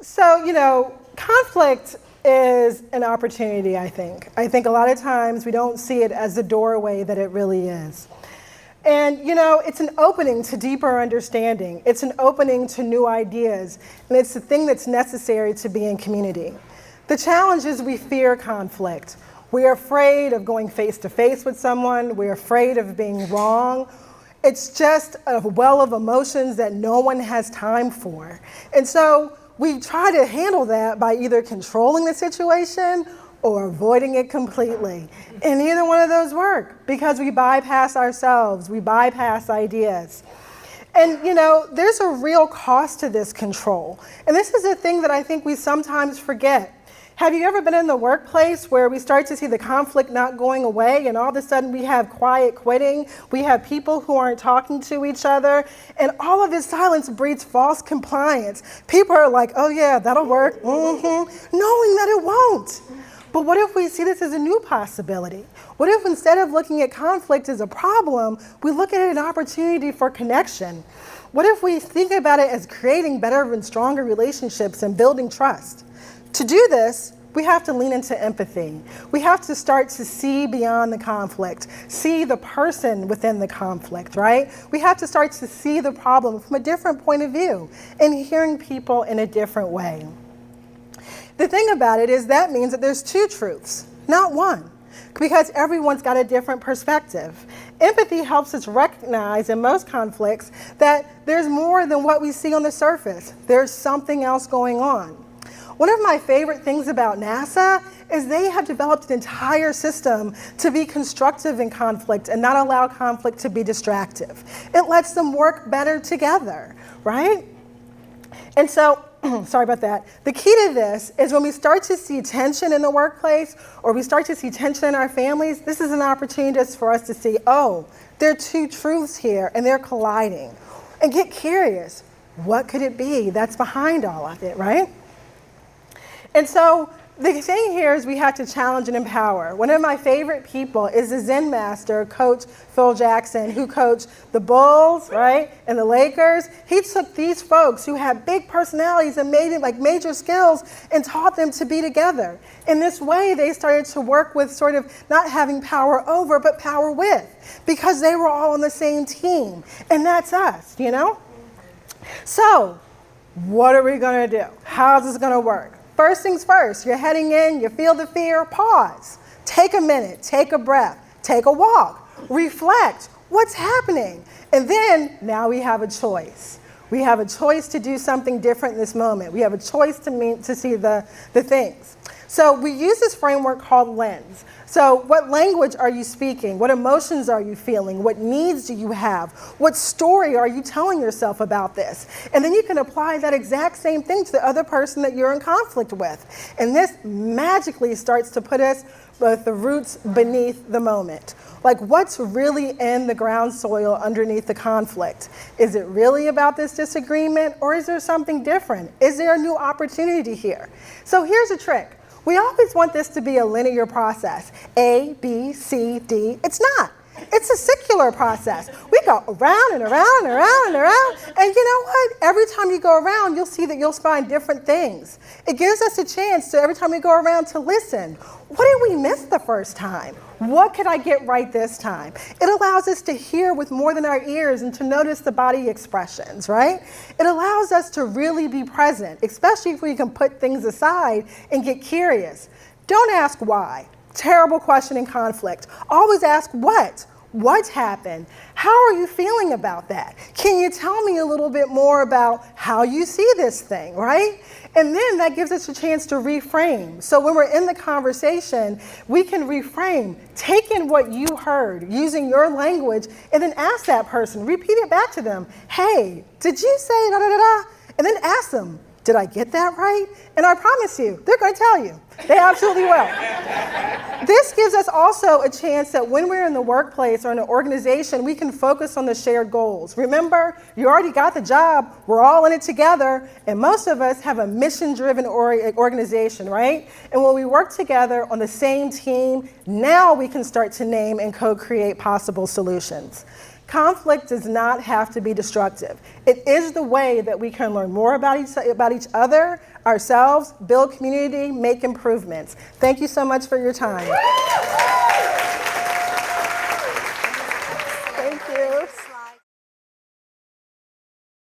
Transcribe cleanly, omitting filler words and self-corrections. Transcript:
So, conflict is an opportunity, I think. I think a lot of times we don't see it as the doorway that it really is. And, it's an opening to deeper understanding. It's an opening to new ideas. And it's the thing that's necessary to be in community. The challenge is we fear conflict. We're afraid of going face to face with someone. We're afraid of being wrong. It's just a well of emotions that no one has time for. And so we try to handle that by either controlling the situation or avoiding it completely. And neither one of those work because we bypass ourselves, we bypass ideas. And there's a real cost to this control. And this is a thing that I think we sometimes forget. Have you ever been in the workplace where we start to see the conflict not going away and all of a sudden we have quiet quitting, we have people who aren't talking to each other, and all of this silence breeds false compliance. People are like, oh yeah, that'll work, knowing that it won't. But what if we see this as a new possibility? What if instead of looking at conflict as a problem, we look at it as an opportunity for connection? What if we think about it as creating better and stronger relationships and building trust? To do this, we have to lean into empathy. We have to start to see beyond the conflict, see the person within the conflict, right? We have to start to see the problem from a different point of view and hearing people in a different way. The thing about it is that means that there's two truths, not one, because everyone's got a different perspective. Empathy helps us recognize in most conflicts that there's more than what we see on the surface. There's something else going on. One of my favorite things about NASA is they have developed an entire system to be constructive in conflict and not allow conflict to be distractive. It lets them work better together, right? And so, sorry about that. The key to this is when we start to see tension in the workplace or we start to see tension in our families, this is an opportunity just for us to see, oh, there are two truths here and they're colliding. And get curious, what could it be that's behind all of it, right? And so the thing here is we have to challenge and empower. One of my favorite people is the Zen master, Coach Phil Jackson, who coached the Bulls, right, and the Lakers. He took these folks who had big personalities and made it like major skills and taught them to be together. In this way, they started to work with sort of not having power over, but power with, because they were all on the same team. And that's us, So, what are we going to do? How's this going to work? First things first, you're heading in, you feel the fear, pause. Take a minute, take a breath, take a walk, reflect, what's happening? And then now we have a choice. We have a choice to do something different in this moment. We have a choice to see the things. So we use this framework called lens. So what language are you speaking? What emotions are you feeling? What needs do you have? What story are you telling yourself about this? And then you can apply that exact same thing to the other person that you're in conflict with. And this magically starts to put us with the roots beneath the moment. Like, what's really in the ground soil underneath the conflict? Is it really about this disagreement, or is there something different? Is there a new opportunity here? So here's a trick. We always want this to be a linear process. A, B, C, D. It's not. It's a circular process. We go around and around and around and around. And you know what? Every time you go around, you'll see that you'll find different things. It gives us a chance to, every time we go around, to listen. What did we miss the first time? What could I get right this time? It allows us to hear with more than our ears and to notice the body expressions, right? It allows us to really be present, especially if we can put things aside and get curious. Don't ask why. Terrible question in conflict. Always ask what. What happened? How are you feeling about that? Can you tell me a little bit more about how you see this thing, right? And then that gives us a chance to reframe. So when we're in the conversation, we can reframe, take in what you heard using your language, and then ask that person, repeat it back to them. Hey, did you say da da da da? And then ask them, did I get that right? And I promise you, they're going to tell you. They absolutely will. This gives us also a chance that when we're in the workplace or in an organization, we can focus on the shared goals. Remember, you already got the job. We're all in it together. And most of us have a mission-driven organization, right? And when we work together on the same team, now we can start to name and co-create possible solutions. Conflict does not have to be destructive. It is the way that we can learn more about each other, ourselves, build community, make improvements. Thank you so much for your time.